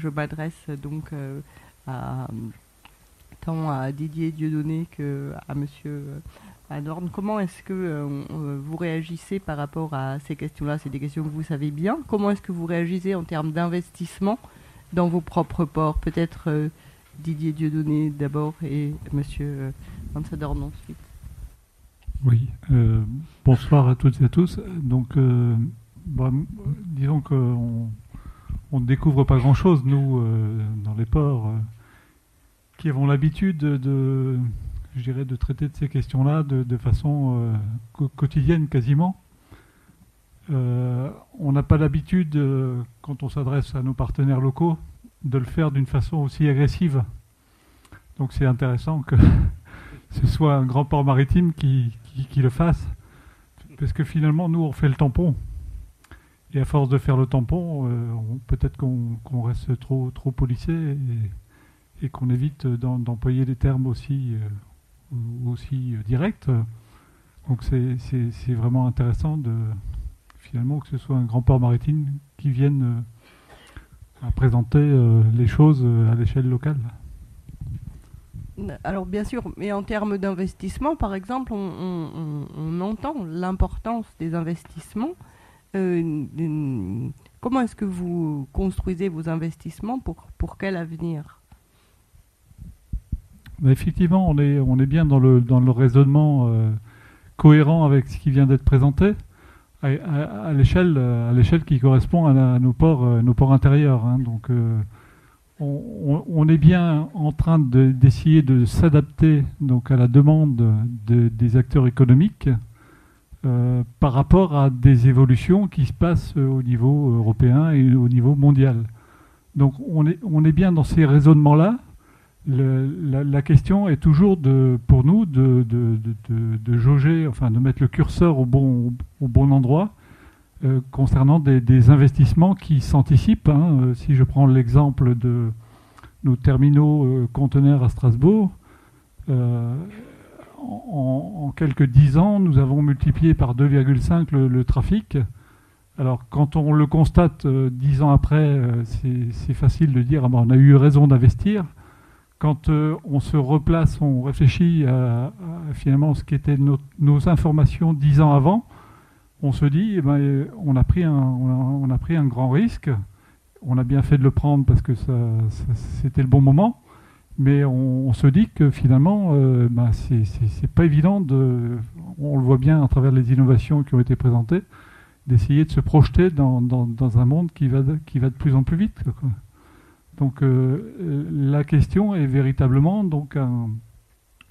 je m'adresse donc à, tant à Didier Dieudonné qu'à Monsieur Adorne. Comment est-ce que vous réagissez par rapport à ces questions-là? C'est des questions que vous savez bien. Comment est-ce que vous réagissez en termes d'investissement dans vos propres ports? Peut-être Didier Dieudonné d'abord et Monsieur Van Adorne ensuite. Oui, bonsoir à toutes et à tous. Donc, disons qu'on ne découvre pas grand-chose, nous, dans les ports, qui avons l'habitude je dirais, de traiter de ces questions-là de façon quotidienne quasiment. On n'a pas l'habitude, quand on s'adresse à nos partenaires locaux, de le faire d'une façon aussi agressive. Donc c'est intéressant que ce soit un grand port maritime qui le fasse, parce que finalement, nous, on fait le tampon. Et à force de faire le tampon, peut-être qu'on reste trop policé et qu'on évite d'employer des termes aussi directs. Donc c'est vraiment intéressant finalement que ce soit un grand port maritime qui vienne à présenter les choses à l'échelle locale. Alors bien sûr, mais en termes d'investissement, par exemple, on entend l'importance des investissements. Comment est-ce que vous construisez vos investissements pour quel avenir? Effectivement, on est bien dans le raisonnement cohérent avec ce qui vient d'être présenté à l'échelle qui correspond à nos ports intérieurs. Hein. Donc on est bien en train d'essayer de s'adapter donc à la demande des acteurs économiques par rapport à des évolutions qui se passent au niveau européen et au niveau mondial. Donc on est bien dans ces raisonnements-là. La question est toujours pour nous de jauger, enfin de mettre le curseur au bon endroit concernant des investissements qui s'anticipent. Hein. Si je prends l'exemple de nos terminaux conteneurs à Strasbourg, en quelques 10 ans, nous avons multiplié par 2,5 le trafic. Alors quand on le constate 10 ans après, c'est facile de dire on a eu raison d'investir. Quand on se replace, on réfléchit à finalement ce qu'étaient nos informations 10 ans avant, on se dit on a pris un grand risque. On a bien fait de le prendre parce que c'était le bon moment, mais on se dit que finalement c'est pas évident on le voit bien à travers les innovations qui ont été présentées, d'essayer de se projeter dans un monde qui va de plus en plus vite, quoi. Donc la question est véritablement donc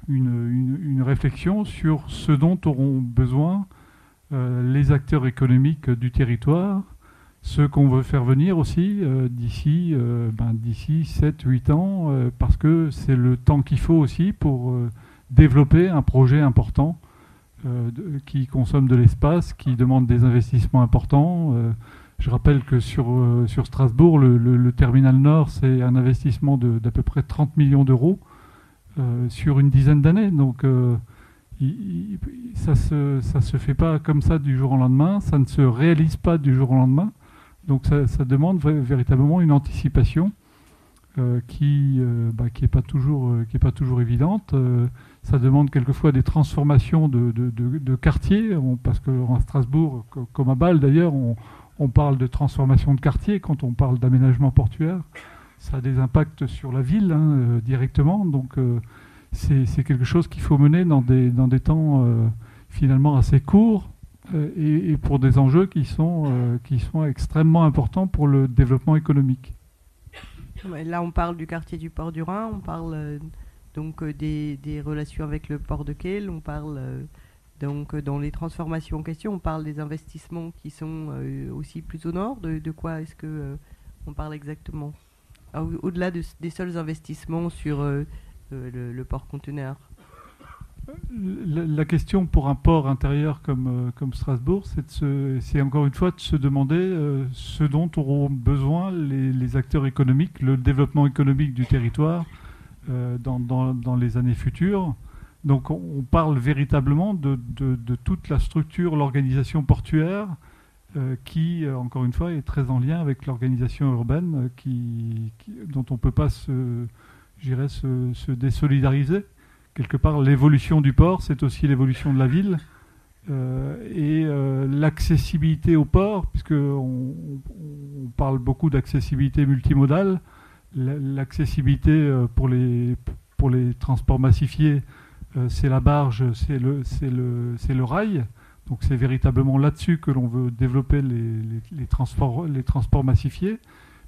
une réflexion sur ce dont auront besoin les acteurs économiques du territoire, ceux qu'on veut faire venir aussi d'ici 7-8 ans, parce que c'est le temps qu'il faut aussi pour développer un projet important qui consomme de l'espace, qui demande des investissements importants. Je rappelle que sur Strasbourg, le terminal nord, c'est un investissement d'à peu près 30 millions d'euros sur une dizaine d'années. Donc ça se fait pas comme ça du jour au lendemain, ça ne se réalise pas du jour au lendemain. Donc ça demande véritablement une anticipation qui est pas toujours évidente. Ça demande quelquefois des transformations de quartiers, parce qu'en Strasbourg, comme à Bâle d'ailleurs, on parle de transformation de quartier quand on parle d'aménagement portuaire. Ça a des impacts sur la ville directement. Donc c'est quelque chose qu'il faut mener dans des temps finalement assez courts et pour des enjeux qui sont extrêmement importants pour le développement économique. Là, on parle du quartier du port du Rhin, on parle donc des relations avec le port de Kehl, on parle... Donc, dans les transformations en question, on parle des investissements qui sont aussi plus au nord. De quoi est-ce qu'on parle exactement? Au-delà des seuls investissements sur le port conteneur. La question pour un port intérieur comme Strasbourg, c'est encore une fois de se demander ce dont auront besoin les acteurs économiques, le développement économique du territoire dans les années futures. Donc on parle véritablement de toute la structure, l'organisation portuaire, qui, encore une fois, est très en lien avec l'organisation urbaine dont on ne peut pas se désolidariser. Quelque part, l'évolution du port, c'est aussi l'évolution de la ville. L'accessibilité au port, puisqu'on parle beaucoup d'accessibilité multimodale, l'accessibilité pour les transports massifiés, c'est la barge, c'est le rail. Donc c'est véritablement là-dessus que l'on veut développer les transports massifiés.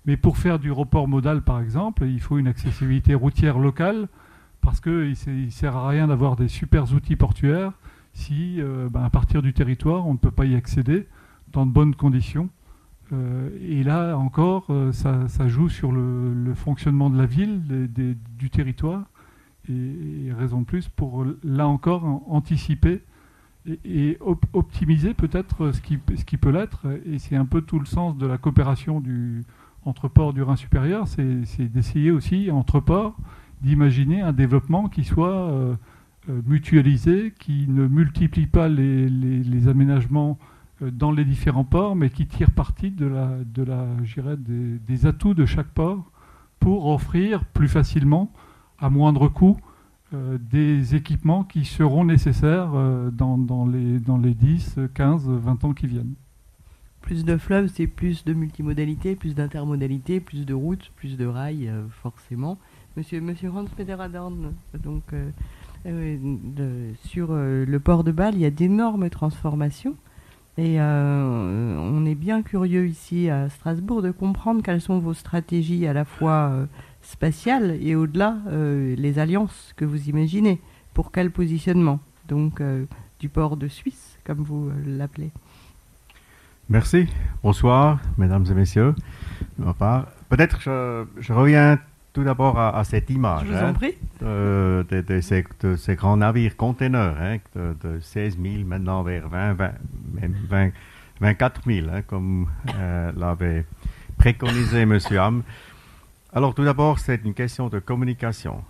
Mais pour faire du report modal, par exemple, il faut une accessibilité routière locale, parce qu'il ne sert à rien d'avoir des super outils portuaires si, à partir du territoire, on ne peut pas y accéder dans de bonnes conditions. Et là encore, ça joue sur le fonctionnement de la ville, du territoire, et raison de plus pour, là encore, anticiper et optimiser peut-être ce qui peut l'être. Et c'est un peu tout le sens de la coopération entre ports du Rhin supérieur, c'est d'essayer aussi, entre ports, d'imaginer un développement qui soit mutualisé, qui ne multiplie pas les aménagements dans les différents ports, mais qui tire parti des atouts de chaque port pour offrir plus facilement, à moindre coût, des équipements qui seront nécessaires dans les 10, 15, 20 ans qui viennent. Plus de fleuves, c'est plus de multimodalité, plus d'intermodalité, plus de routes, plus de rails, forcément. Monsieur Hans-Peter Adorn, donc, sur le port de Bâle, il y a d'énormes transformations. Et on est bien curieux ici à Strasbourg de comprendre quelles sont vos stratégies à la fois spatiales et au-delà, les alliances que vous imaginez. Pour quel positionnement, donc, du port de Suisse, comme vous l'appelez. Merci. Bonsoir, mesdames et messieurs. Peut-être je reviens tout d'abord à cette image. Je vous en prie. De ces grands navires containers, de 16 000 maintenant vers 24 000, comme l'avait préconisé M. Ham. Alors tout d'abord, c'est une question de communication.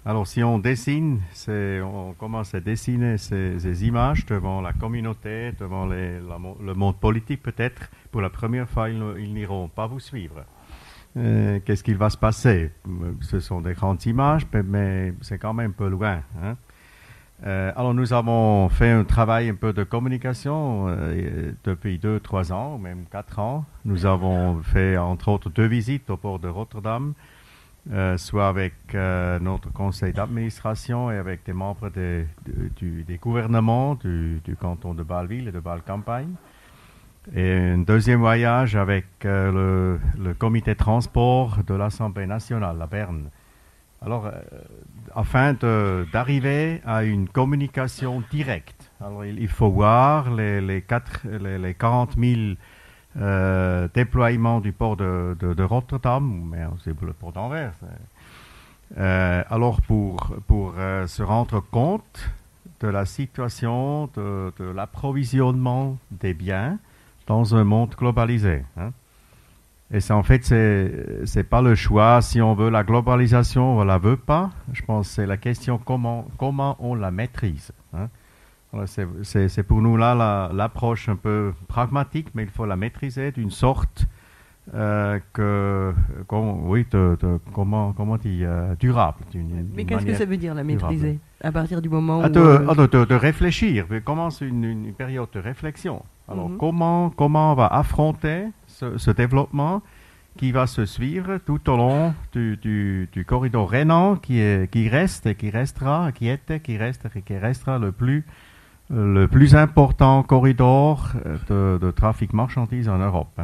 Alors si on dessine, on commence à dessiner ces images devant la communauté, devant le monde politique peut-être, pour la première fois, ils n'iront pas vous suivre. Qu'est-ce qu'il va se passer? Ce sont des grandes images, mais c'est quand même un peu loin. Alors nous avons fait un travail un peu de communication depuis 2-3 ans, même 4 ans. Nous avons fait entre autres 2 visites au port de Rotterdam, soit avec notre conseil d'administration et avec des membres des gouvernements du canton de Bâle-Ville et de Bâle-Campagne. Et un deuxième voyage avec le comité transport de l'Assemblée nationale à Berne. Alors, afin d'arriver à une communication directe. Alors, il faut voir les 40 000 déploiements du port de Rotterdam, mais aussi pour le port d'Anvers. Alors, pour se rendre compte de la situation de l'approvisionnement des biens dans un monde globalisé. Et c'est en fait, c'est pas le choix si on veut la globalisation ou on la veut pas. Je pense que c'est la question comment on la maîtrise. Voilà, c'est pour nous là l'approche un peu pragmatique, mais il faut la maîtriser d'une sorte durable. Mais qu'est-ce que ça veut dire la maîtriser durable. À partir du moment où de réfléchir. On commence une période de réflexion. Alors comment on va affronter ce développement qui va se suivre tout au long du corridor rhénan qui reste et qui restera le plus important corridor de trafic marchandises en Europe.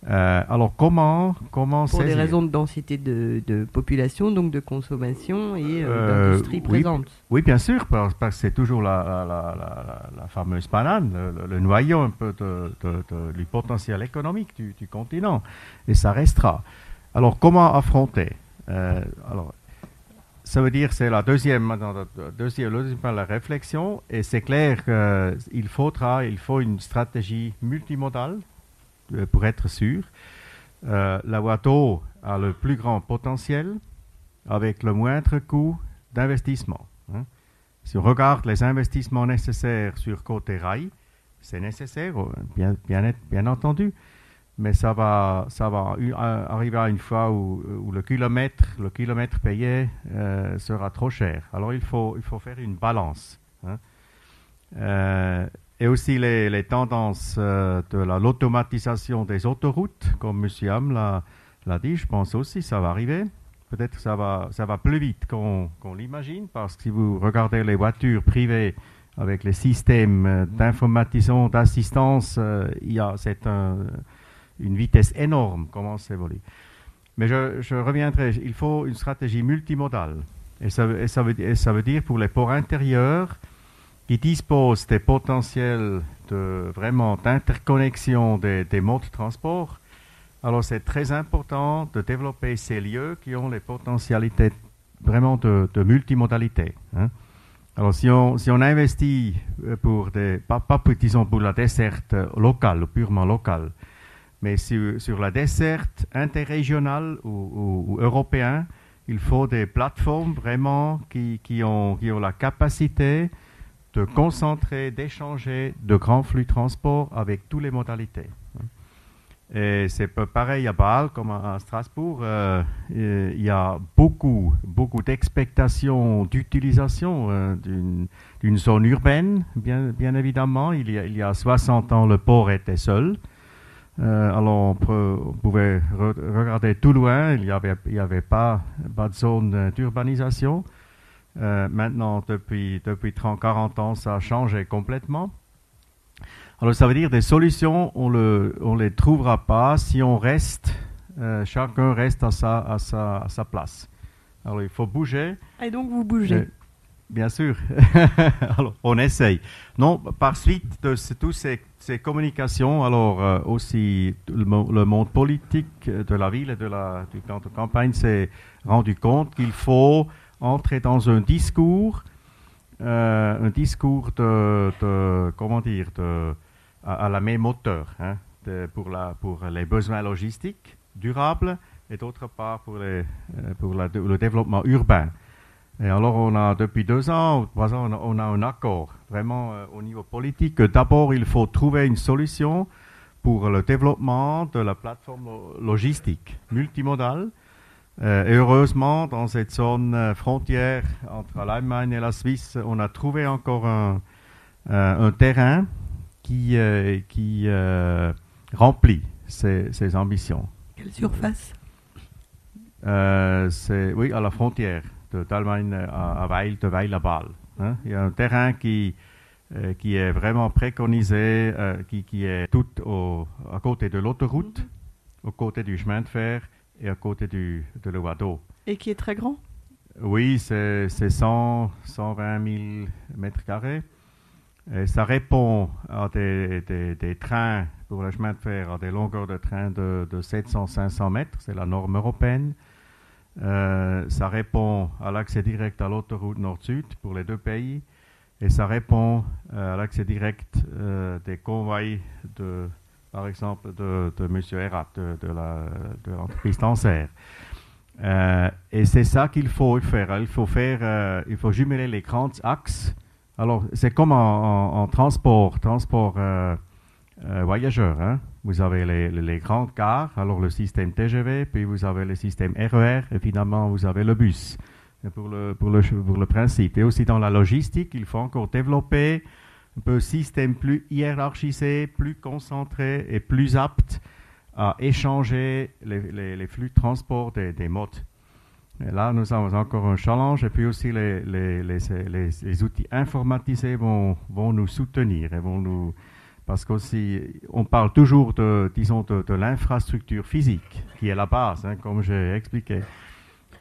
Alors comment pour saisir? des raisons de densité de population, donc de consommation et d'industrie présente. Oui, bien sûr, parce que c'est toujours la fameuse banane, le noyau un peu du potentiel économique du continent, et ça restera. Alors comment affronter? Alors ça veut dire c'est la deuxième la réflexion, et c'est clair qu'il faut une stratégie multimodale. Pour être sûr, la Watteau a le plus grand potentiel avec le moindre coût d'investissement. Si on regarde les investissements nécessaires sur côté rail, c'est nécessaire, bien entendu, mais ça va arriver à une fois où le kilomètre payé sera trop cher. Alors il faut faire une balance. Hein. Et aussi les tendances de l'automatisation des autoroutes, comme M. Ham l'a dit, je pense aussi ça va arriver. Peut-être que ça va plus vite qu'on l'imagine, parce que si vous regardez les voitures privées avec les systèmes d'informatisation, d'assistance, c'est une vitesse énorme, comment ça évolue. Mais je reviendrai, il faut une stratégie multimodale. Et ça veut dire pour les ports intérieurs qui disposent des potentiels d'interconnexion des modes de transport. Alors c'est très important de développer ces lieux qui ont les potentialités vraiment de multimodalité. Hein. Alors si on investit pour disons pour la desserte locale, purement locale, mais sur la desserte interrégionale ou européenne, il faut des plateformes vraiment qui ont la capacité de concentrer, d'échanger de grands flux de transport avec toutes les modalités. Et c'est pareil à Bâle comme à Strasbourg. Il y a beaucoup d'expectations d'utilisation d'une zone urbaine, bien évidemment. Il y a 60 ans, le port était seul. Alors on pouvait regarder tout loin. Il y avait pas de zone d'urbanisation. Maintenant, depuis 30-40 ans, ça a changé complètement. Alors, ça veut dire des solutions, on les trouvera pas si on reste, chacun reste à sa place. Alors, il faut bouger. Et donc, vous bougez. Bien sûr. Alors, on essaye. Non, par suite de toutes ces communications, alors aussi le monde politique de la ville et du camp de campagne s'est rendu compte qu'il faut entrer dans un discours à la même hauteur, hein, pour les besoins logistiques durables et d'autre part pour le développement urbain. Et alors on a depuis 2 ans ou 3 ans on a un accord vraiment au niveau politique que d'abord il faut trouver une solution pour le développement de la plateforme logistique multimodale. Et heureusement, dans cette zone frontière entre l'Allemagne et la Suisse, on a trouvé encore un terrain qui remplit ces ambitions. Quelle surface? Oui, à la frontière d'Allemagne à Weil, de Weil à Bâle. Hein. Il y a un terrain qui est vraiment préconisé, qui est tout à côté de l'autoroute, au côté du chemin de fer et à côté de l'eau d'eau. Et qui est très grand? Oui, c'est 120 000 mètres carrés. Et ça répond à des trains pour le chemin de fer, à des longueurs de train de 700-500 mètres, c'est la norme européenne. Ça répond à l'accès direct à l'autoroute nord-sud pour les 2 pays. Et ça répond à l'accès direct des convois par exemple, de M. Erat, de l'entreprise Tanser. Et c'est ça qu'il faut faire. Il faut jumeler les grands axes. Alors, c'est comme en transport voyageur. Hein. Vous avez les grandes gares, alors le système TGV, puis vous avez le système RER, et finalement, vous avez le bus. Pour le principe. Et aussi dans la logistique, il faut encore développer un peu système plus hiérarchisé, plus concentré et plus apte à échanger les flux de transport des modes. Et là, nous avons encore un challenge et puis aussi les outils informatisés vont nous soutenir et parce qu'aussi on parle toujours de l'infrastructure physique qui est la base, hein, comme j'ai expliqué.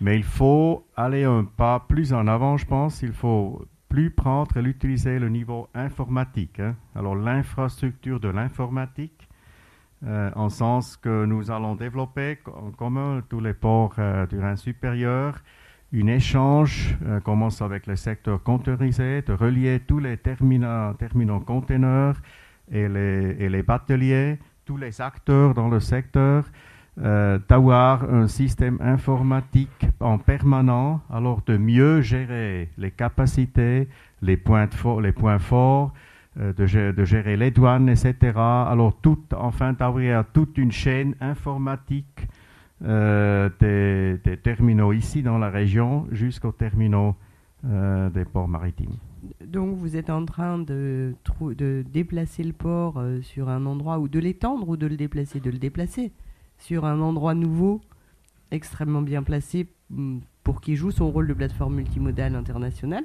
Mais il faut aller un pas plus en avant, je pense. Il faut plus prendre et utiliser le niveau informatique. Hein. Alors l'infrastructure de l'informatique, en sens que nous allons développer en commun tous les ports du Rhin supérieur, un échange commence avec le secteur containerisé, de relier tous les terminaux conteneurs et les bateliers, tous les acteurs dans le secteur, d'avoir un système informatique en permanent, alors de mieux gérer les capacités, les points forts, de gérer les douanes, etc. Alors, enfin, d'avoir toute une chaîne informatique des terminaux ici dans la région jusqu'aux terminaux des ports maritimes. Donc vous êtes en train de déplacer le port sur un endroit, ou de l'étendre ou de le déplacer sur un endroit nouveau, extrêmement bien placé pour qu'il joue son rôle de plateforme multimodale internationale.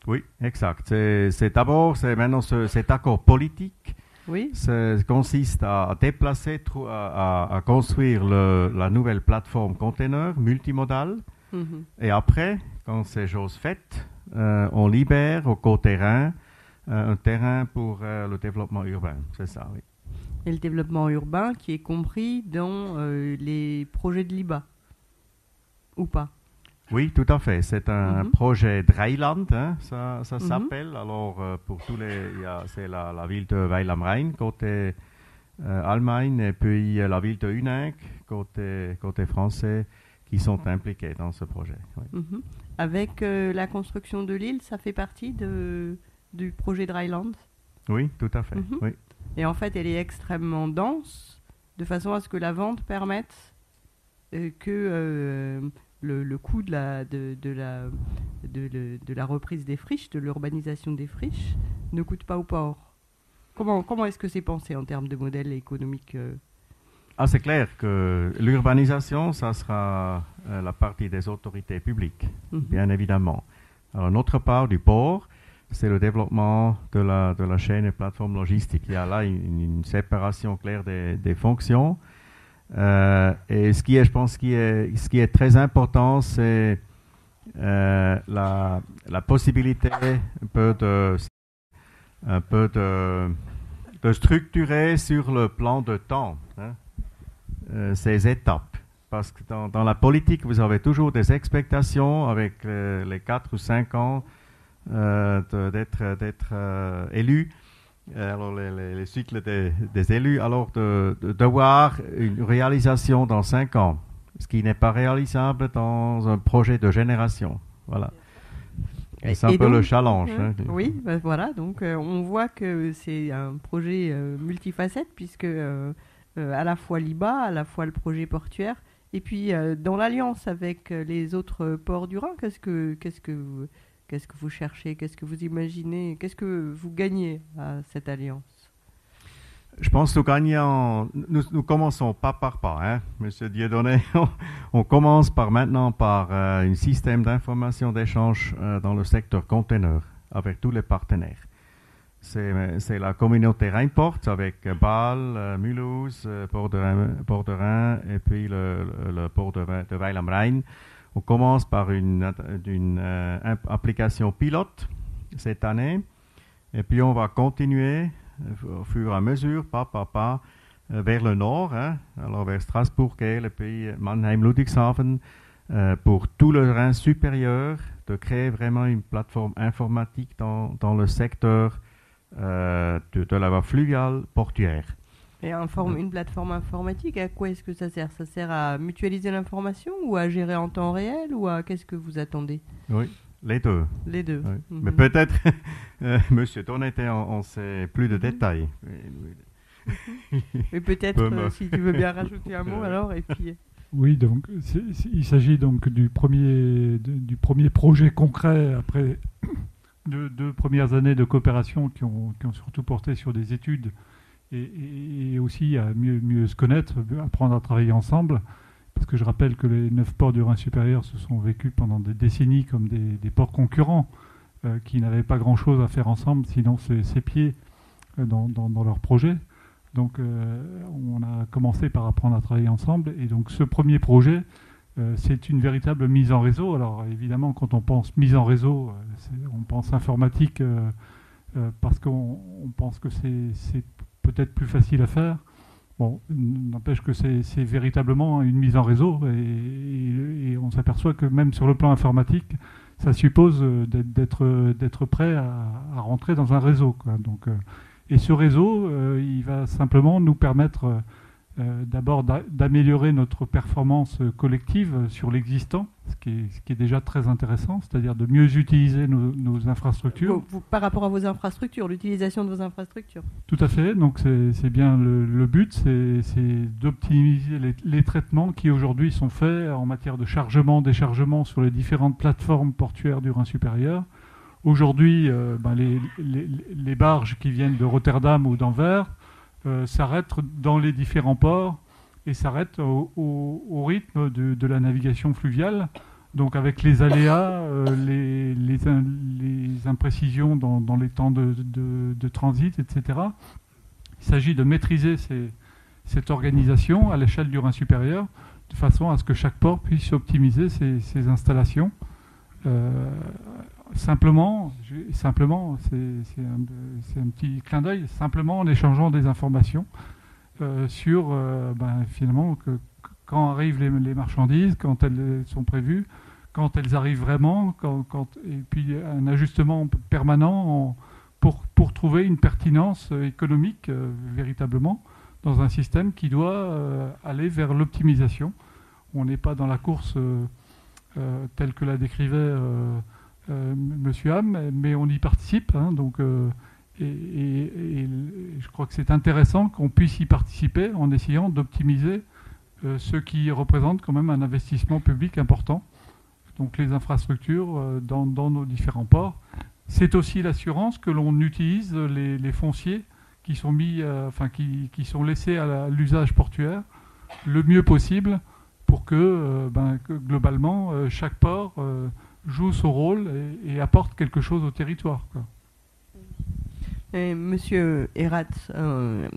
Oui, exact. C'est d'abord, maintenant cet accord politique. Oui. Ça consiste à déplacer, à construire la nouvelle plateforme container multimodale. Mhm. Et après, quand c'est chose faite, on libère au co-terrain un terrain pour le développement urbain. C'est ça, oui. Et le développement urbain qui est compris dans les projets de l'IBA, ou pas? Oui, tout à fait. C'est un projet Dreiland, hein, ça s'appelle. Alors, pour tous c'est la ville de Weil am Rhein, côté Allemagne, et puis la ville de Huningue, côté français, qui sont impliqués dans ce projet. Oui. Avec la construction de l'île, ça fait partie du projet Dreiland? Oui, tout à fait. Oui. Et en fait, elle est extrêmement dense, de façon à ce que la vente permette que le coût de la reprise des friches, de l'urbanisation des friches, ne coûte pas au port. Comment est-ce que c'est pensé en termes de modèle économique C'est clair que l'urbanisation, ça sera la partie des autorités publiques, bien évidemment. Alors, notre part du port, c'est le développement de la chaîne et plateforme logistique. Il y a là une séparation claire des fonctions. Et je pense, ce qui est très important, c'est la possibilité un peu de structurer sur le plan de temps, hein, ces étapes. Parce que dans la politique, vous avez toujours des expectations avec les 4 ou 5 ans d'être élu. Alors les cycles des élus, alors de voir une réalisation dans 5 ans, ce qui n'est pas réalisable dans un projet de génération. Voilà. C'est un peu le challenge. Hein. Oui, voilà. Donc on voit que c'est un projet multifacette, puisque à la fois l'IBA, à la fois le projet portuaire, et puis dans l'alliance avec les autres ports du Rhin, qu'est-ce que vous cherchez, qu'est-ce que vous imaginez, qu'est-ce que vous gagnez à cette alliance? Je pense que nous commençons pas par pas, hein, Monsieur Dieudonné. On commence maintenant par un système d'information d'échange dans le secteur container avec tous les partenaires. C'est la communauté Rheinport avec Bâle, Mulhouse, Port de Rhin et puis le port de Weil am Rhein. On commence par une application pilote cette année et puis on va continuer au fur et à mesure, pas, vers le nord, hein, alors vers Strasbourg, Kiel et puis Mannheim, Ludwigshafen, pour tout le Rhin supérieur, de créer vraiment une plateforme informatique dans le secteur de la voie fluviale portuaire. Et une plateforme informatique, à quoi est-ce que ça sert? Ça sert à mutualiser l'information ou à gérer en temps réel, ou à qu'est-ce que vous attendez? Oui, les deux. Les deux. Oui. Mais peut-être, Monsieur Tonneté, on sait plus de détails. Mais peut-être, si tu veux bien rajouter un mot alors, et puis... Oui, donc il s'agit donc du premier projet concret après deux premières années de coopération qui ont surtout porté sur des études et aussi à mieux se connaître, apprendre à travailler ensemble. Parce que je rappelle que les 9 ports du Rhin supérieur se sont vécus pendant des décennies comme des ports concurrents qui n'avaient pas grand-chose à faire ensemble, sinon s'épier dans leur projet. Donc on a commencé par apprendre à travailler ensemble. Et donc ce premier projet, c'est une véritable mise en réseau. Alors évidemment, quand on pense mise en réseau, on pense informatique parce qu'on pense que c'est peut-être plus facile à faire. Bon, n'empêche que c'est véritablement une mise en réseau et on s'aperçoit que même sur le plan informatique, ça suppose d'être prêt à rentrer dans un réseau, quoi. Donc, et ce réseau, il va simplement nous permettre d'abord d'améliorer notre performance collective sur l'existant, ce qui est déjà très intéressant, c'est-à-dire de mieux utiliser nos infrastructures. Par rapport à vos infrastructures, l'utilisation de vos infrastructures. Tout à fait, donc c'est bien le but, c'est d'optimiser les traitements qui aujourd'hui sont faits en matière de chargement, déchargement sur les différentes plateformes portuaires du Rhin supérieur. Aujourd'hui, les barges qui viennent de Rotterdam ou d'Anvers s'arrêtent dans les différents ports et s'arrêtent au rythme de la navigation fluviale. Donc avec les aléas, les imprécisions dans les temps de transit, etc. Il s'agit de maîtriser cette organisation à l'échelle du Rhin supérieur de façon à ce que chaque port puisse optimiser ses installations. Simplement, c'est un petit clin d'œil, simplement en échangeant des informations sur finalement quand arrivent les marchandises, quand elles sont prévues, quand elles arrivent vraiment, et puis un ajustement permanent pour trouver une pertinence économique véritablement dans un système qui doit aller vers l'optimisation. On n'est pas dans la course telle que la décrivait Monsieur Ham, mais on y participe, hein, donc, et je crois que c'est intéressant qu'on puisse y participer en essayant d'optimiser ce qui représente quand même un investissement public important. Donc les infrastructures dans nos différents ports. C'est aussi l'assurance que l'on utilise les fonciers qui sont mis, qui sont laissés à l'usage portuaire le mieux possible pour que globalement chaque port joue son rôle et apporte quelque chose au territoire, quoi. Et Monsieur Herat,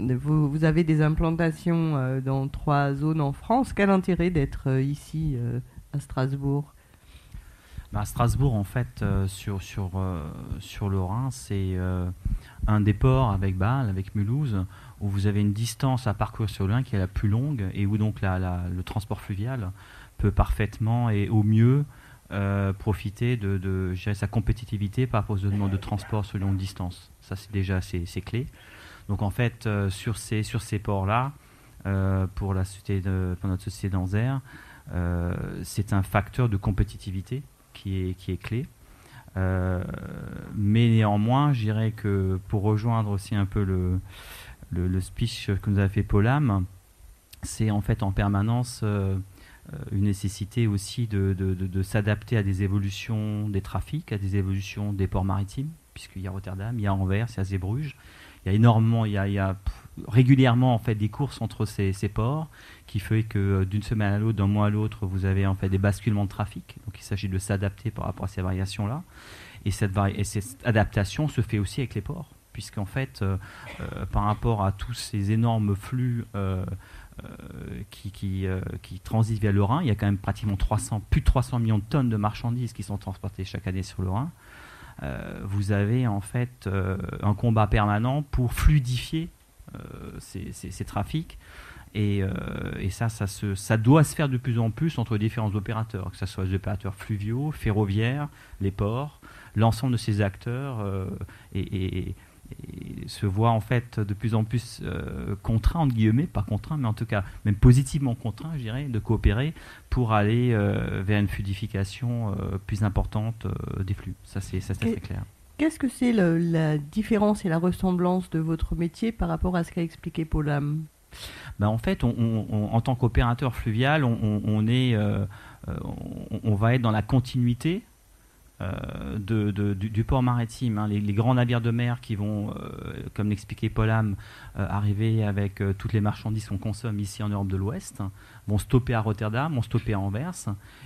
vous avez des implantations dans 3 zones en France. Quel intérêt d'être ici à Strasbourg? À Strasbourg, en fait, sur le Rhin, c'est un des ports avec Bâle, avec Mulhouse, où vous avez une distance à parcourir sur le Rhin qui est la plus longue et où donc le transport fluvial peut parfaitement et au mieux profiter de sa compétitivité par rapport aux demandes de transport sur longue distance. Ça, c'est déjà c'est clé. Donc en fait, sur ces ports-là, pour notre société d'Anvers, c'est un facteur de compétitivité qui est clé. Mais néanmoins, je dirais que pour rejoindre aussi un peu le speech que nous a fait Paul Ham, c'est en fait en permanence une nécessité aussi de s'adapter à des évolutions des trafics, à des évolutions des ports maritimes, puisqu'il y a Rotterdam, il y a Anvers, il y a Zeebrugge. Il y a énormément, il y a régulièrement en fait des courses entre ces ports qui fait que d'une semaine à l'autre, d'un mois à l'autre, vous avez en fait des basculements de trafic. Donc il s'agit de s'adapter par rapport à ces variations-là. Et cette adaptation se fait aussi avec les ports, puisqu'en fait, par rapport à tous ces énormes flux qui transitent via le Rhin, il y a quand même pratiquement plus de 300 millions de tonnes de marchandises qui sont transportées chaque année sur le Rhin. Vous avez en fait un combat permanent pour fluidifier ces trafics et ça doit se faire de plus en plus entre différents opérateurs, que ce soit les opérateurs fluviaux, ferroviaires, les ports, l'ensemble de ces acteurs et se voit en fait de plus en plus contraints, entre guillemets, pas contraints, mais en tout cas même positivement contraints, je dirais, de coopérer pour aller vers une fluidification plus importante des flux. Ça c'est très clair. Qu'est-ce que c'est la différence et la ressemblance de votre métier par rapport à ce qu'a expliqué Paul Ham? En fait, en tant qu'opérateur fluvial, on va être dans la continuité du port maritime, hein. Les grands navires de mer qui vont, comme l'expliquait Paul Ham, arriver avec toutes les marchandises qu'on consomme ici en Europe de l'Ouest, vont stopper à Rotterdam, vont stopper à Anvers.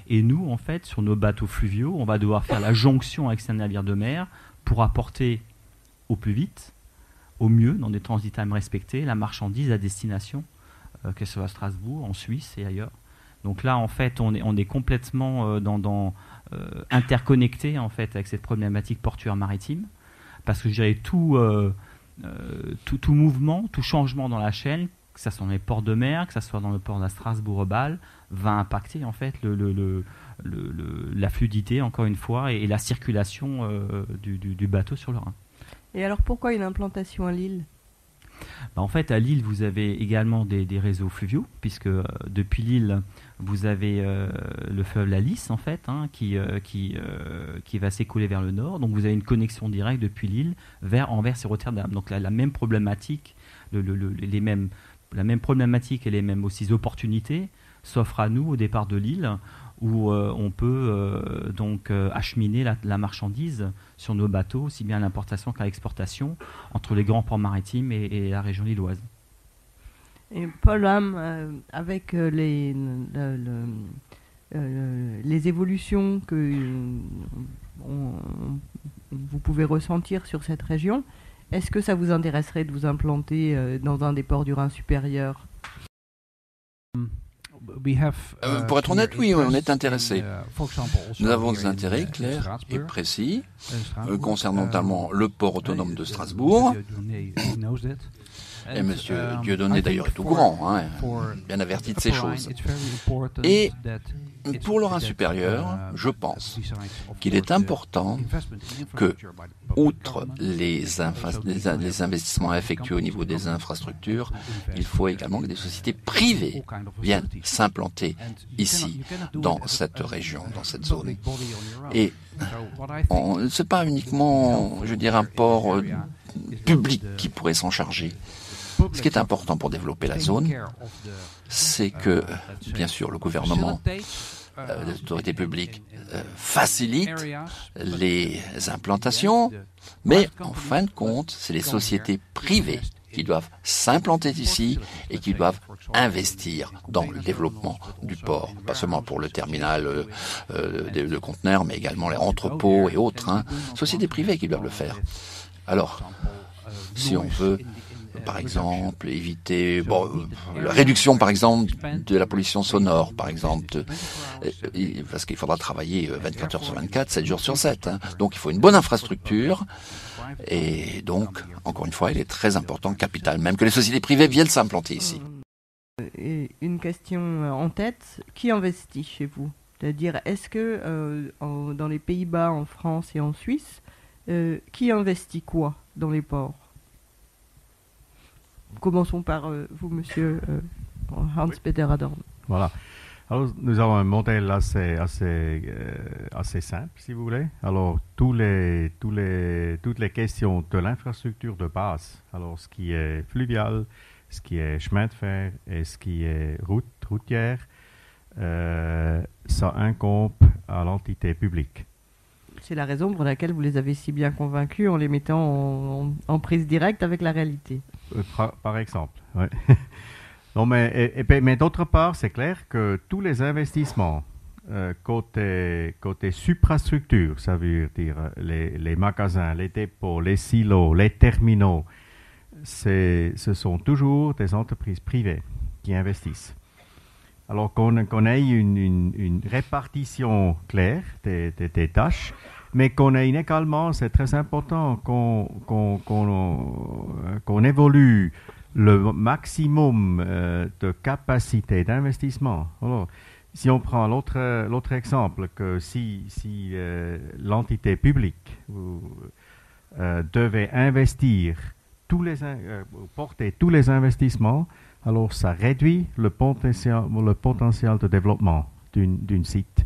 Et nous, en fait, sur nos bateaux fluviaux, on va devoir faire la jonction avec ces navires de mer pour apporter au plus vite, au mieux, dans des transit times respectés, la marchandise à destination, que ce soit à Strasbourg, en Suisse et ailleurs. Donc là, en fait, on est complètement interconnecté en fait avec cette problématique portuaire maritime, parce que je dirais tout mouvement, tout changement dans la chaîne, que ce soit dans les ports de mer, que ce soit dans le port de Strasbourg-Bâle, va impacter en fait la fluidité, encore une fois, et la circulation du bateau sur le Rhin. Et alors pourquoi une implantation à Lille? En fait, à Lille, vous avez également des réseaux fluviaux, puisque depuis Lille, vous avez le fleuve la Lys, en fait, qui va s'écouler vers le nord. Donc, vous avez une connexion directe depuis Lille vers Anvers et Rotterdam. Donc, la même problématique, la même problématique et les mêmes aussi opportunités s'offrent à nous au départ de Lille, où on peut acheminer la marchandise sur nos bateaux, aussi bien à l'importation qu'à l'exportation, entre les grands ports maritimes et la région lilloise. Et Paul Ham, avec les évolutions que vous pouvez ressentir sur cette région, est-ce que ça vous intéresserait de vous implanter dans un des ports du Rhin supérieur ? Pour être honnête, oui, on est intéressé. Nous avons des intérêts clairs et précis concernant notamment le port autonome de Strasbourg. Et M. Dieudonné d'ailleurs est au courant, bien averti de ces choses. Et pour le Rhin supérieur, je pense qu'il est important que, outre les investissements effectués au niveau des infrastructures, il faut également que des sociétés privées viennent s'implanter ici, dans cette région, dans cette zone. Et c'est pas uniquement, je dirais, un port public qui pourrait s'en charger. Ce qui est important pour développer la zone, c'est que, bien sûr, le gouvernement, les autorités publiques facilitent les implantations, mais en fin de compte, c'est les sociétés privées qui doivent s'implanter ici et qui doivent investir dans le développement du port, pas seulement pour le terminal de conteneurs, mais également les entrepôts et autres, sociétés privées qui doivent le faire. Alors, si on veut, par exemple, éviter la réduction, par exemple, de la pollution sonore, par exemple, parce qu'il faudra travailler 24 heures sur 24, 7 jours sur 7. Donc, il faut une bonne infrastructure. Et donc, encore une fois, il est très important, capital, même que les sociétés privées viennent s'implanter ici. Et une question en tête, qui investit chez vous ? C'est-à-dire, est-ce que dans les Pays-Bas, en France et en Suisse, qui investit quoi dans les ports ? Commençons par vous, monsieur Hans-Peter Adorn. Voilà. Alors, nous avons un modèle assez simple, si vous voulez. Alors, toutes les questions de l'infrastructure de base, alors ce qui est fluvial, ce qui est chemin de fer et ce qui est routière, ça incombe à l'entité publique. C'est la raison pour laquelle vous les avez si bien convaincus en les mettant en prise directe avec la réalité. Par exemple, oui. Non, mais d'autre part, c'est clair que tous les investissements côté suprastructure, ça veut dire les magasins, les dépôts, les silos, les terminaux, ce sont toujours des entreprises privées qui investissent. Alors qu'on ait une répartition claire des tâches, mais qu'on ait également, c'est très important qu'on évolue le maximum de capacité d'investissement. Alors, si on prend l'autre exemple, que si l'entité publique devait investir porter tous les investissements, alors ça réduit le potentiel de développement d'une site.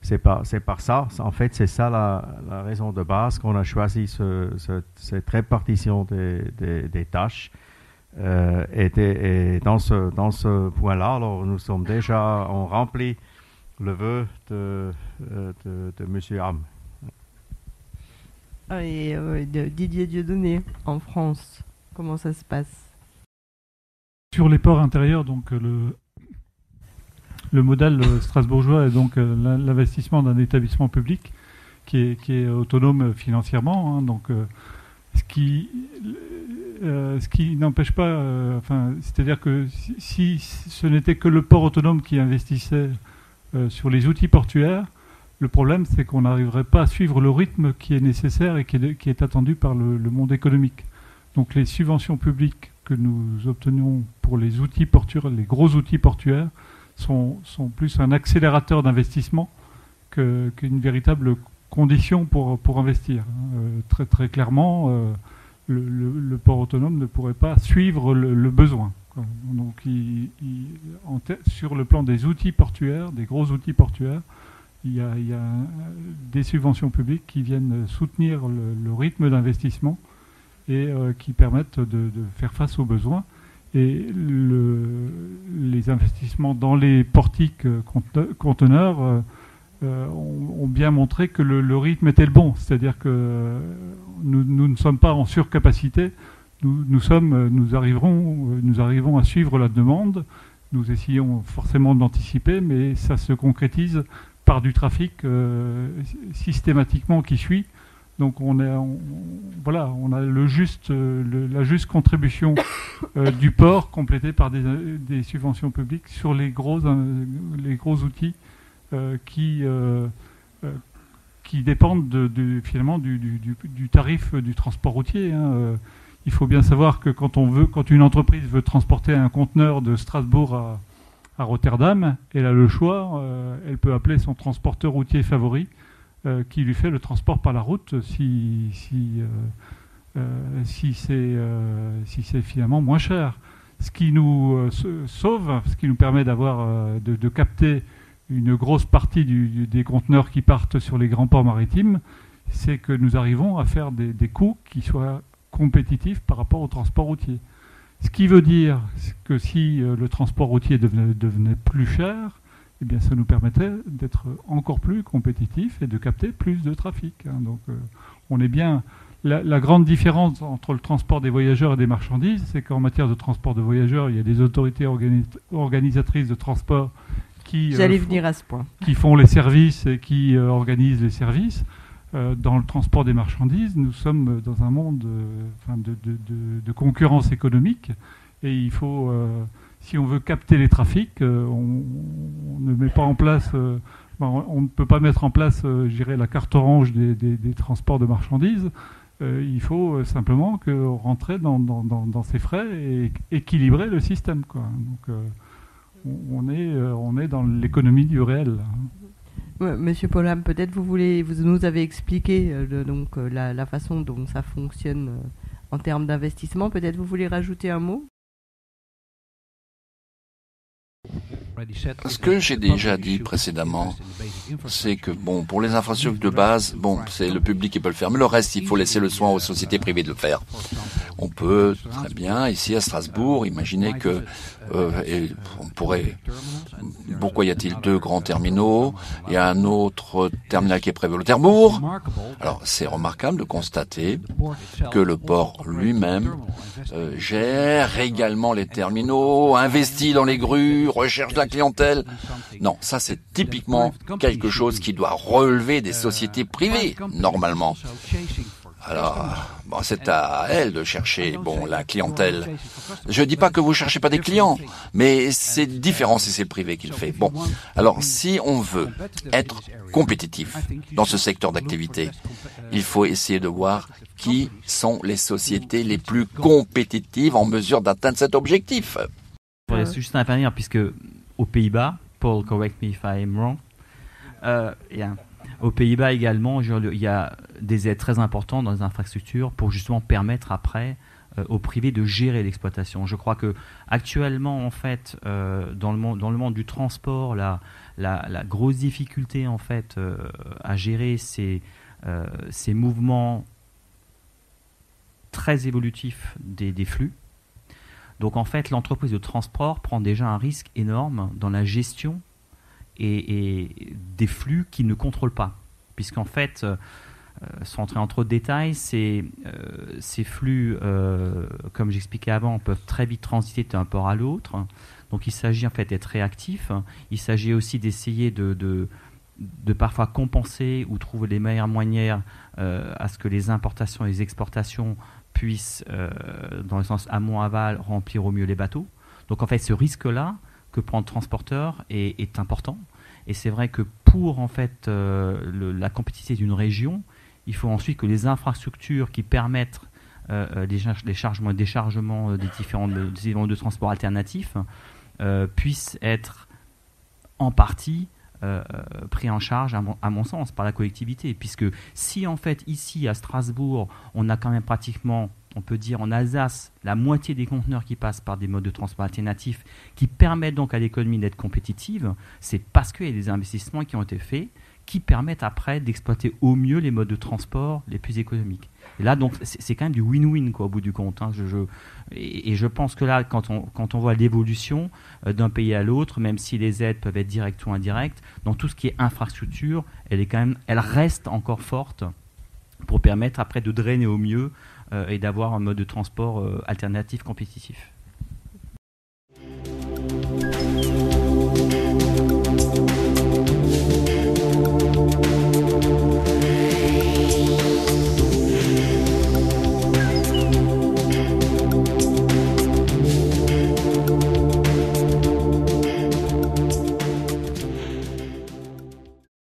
C'est par ça, en fait, c'est ça la raison de base qu'on a choisi cette répartition des tâches. Et dans ce point-là, alors nous sommes déjà, on remplit le vœu de M. Ham. Et de Didier Dieudonné, en France, comment ça se passe ? Sur les ports intérieurs, donc le modèle strasbourgeois est donc l'investissement d'un établissement public qui est autonome financièrement, donc ce qui n'empêche pas, c'est-à-dire que si ce n'était que le port autonome qui investissait sur les outils portuaires, le problème c'est qu'on n'arriverait pas à suivre le rythme qui est nécessaire et qui est attendu par le monde économique. Donc les subventions publiques que nous obtenons pour les outils portuaires, les gros outils portuaires, sont plus un accélérateur d'investissement qu'une véritable condition pour investir. Très, très clairement, le port autonome ne pourrait pas suivre le besoin. Donc, sur le plan des outils portuaires, des gros outils portuaires, il y a des subventions publiques qui viennent soutenir le rythme d'investissement et qui permettent de faire face aux besoins. Et les investissements dans les portiques conteneurs ont bien montré que le rythme était le bon. C'est-à-dire que nous ne sommes pas en surcapacité. Nous arrivons à suivre la demande. Nous essayons forcément de l'anticiper, mais ça se concrétise par du trafic systématiquement qui suit. Donc on a la juste contribution du port complétée par des subventions publiques sur les gros outils qui dépendent finalement du tarif du transport routier. Il faut bien savoir que quand une entreprise veut transporter un conteneur de Strasbourg à Rotterdam, elle a le choix, elle peut appeler son transporteur routier favori qui lui fait le transport par la route si c'est finalement moins cher. Ce qui nous sauve, ce qui nous permet de capter une grosse partie des conteneurs qui partent sur les grands ports maritimes, c'est que nous arrivons à faire des coûts qui soient compétitifs par rapport au transport routier. Ce qui veut dire que si le transport routier devenait plus cher, eh bien, ça nous permettait d'être encore plus compétitifs et de capter plus de trafic. Donc, on est bien. La grande différence entre le transport des voyageurs et des marchandises, c'est qu'en matière de transport de voyageurs, il y a des autorités organisatrices de transport qui font les services et qui organisent les services. Dans le transport des marchandises, nous sommes dans un monde de concurrence économique et il faut, si on veut capter les trafics, on ne met pas en place, on ne peut pas mettre en place, je dirais, la carte orange des transports de marchandises. Il faut simplement rentrer dans ces frais et équilibrer le système, quoi. Donc, on est dans l'économie du réel. Monsieur Polham, peut-être vous nous avez expliqué la façon dont ça fonctionne en termes d'investissement. Peut-être vous voulez rajouter un mot ? Ce que j'ai déjà dit précédemment, c'est que pour les infrastructures de base, c'est le public qui peut le faire, mais le reste, il faut laisser le soin aux sociétés privées de le faire. On peut très bien, ici à Strasbourg, imaginer que pourquoi y a-t-il 2 grands terminaux? Il y a un autre terminal qui est prévu au Terbourg. Alors, c'est remarquable de constater que le port lui-même gère également les terminaux, investit dans les grues, recherche la clientèle. Non, ça c'est typiquement quelque chose qui doit relever des sociétés privées, normalement. Alors, c'est à elle de chercher, la clientèle. Je dis pas que vous cherchez pas des clients, mais c'est différent si c'est le privé qui le fait. Alors, si on veut être compétitif dans ce secteur d'activité, il faut essayer de voir qui sont les sociétés les plus compétitives en mesure d'atteindre cet objectif. Je voudrais juste intervenir, puisque aux Pays-Bas, Paul, correct me if I'm wrong, aux Pays-Bas également, il y a des aides très importantes dans les infrastructures pour justement permettre après au privé de gérer l'exploitation. Je crois que actuellement, en fait, dans le monde du transport, la grosse difficulté en fait à gérer ces mouvements très évolutifs des flux. Donc en fait, l'entreprise de transport prend déjà un risque énorme dans la gestion et des flux qu'il ne contrôle pas. Puisqu'en fait, sans entrer en trop de détails, ces flux, comme j'expliquais avant, peuvent très vite transiter d'un port à l'autre. Donc il s'agit en fait d'être réactif. Il s'agit aussi d'essayer de parfois compenser ou trouver les meilleures moyens à ce que les importations et les exportations puissent, dans le sens amont-aval, remplir au mieux les bateaux. Donc en fait, ce risque-là que prend le transporteur est important. Et c'est vrai que pour en fait la compétitivité d'une région, il faut ensuite que les infrastructures qui permettent les chargements et déchargements des différents modes de transport alternatifs puissent être en partie pris en charge, à mon sens, par la collectivité. Puisque si en fait ici à Strasbourg, on a quand même pratiquement on peut dire en Alsace, la moitié des conteneurs qui passent par des modes de transport alternatifs qui permettent donc à l'économie d'être compétitive, c'est parce qu'il y a des investissements qui ont été faits qui permettent après d'exploiter au mieux les modes de transport les plus économiques. Et là, donc, c'est quand même du win-win, quoi, au bout du compte. Hein. Et je pense que là, quand on voit l'évolution d'un pays à l'autre, même si les aides peuvent être directes ou indirectes, dans tout ce qui est infrastructure, elle reste encore forte pour permettre après de drainer au mieux et d'avoir un mode de transport alternatif compétitif.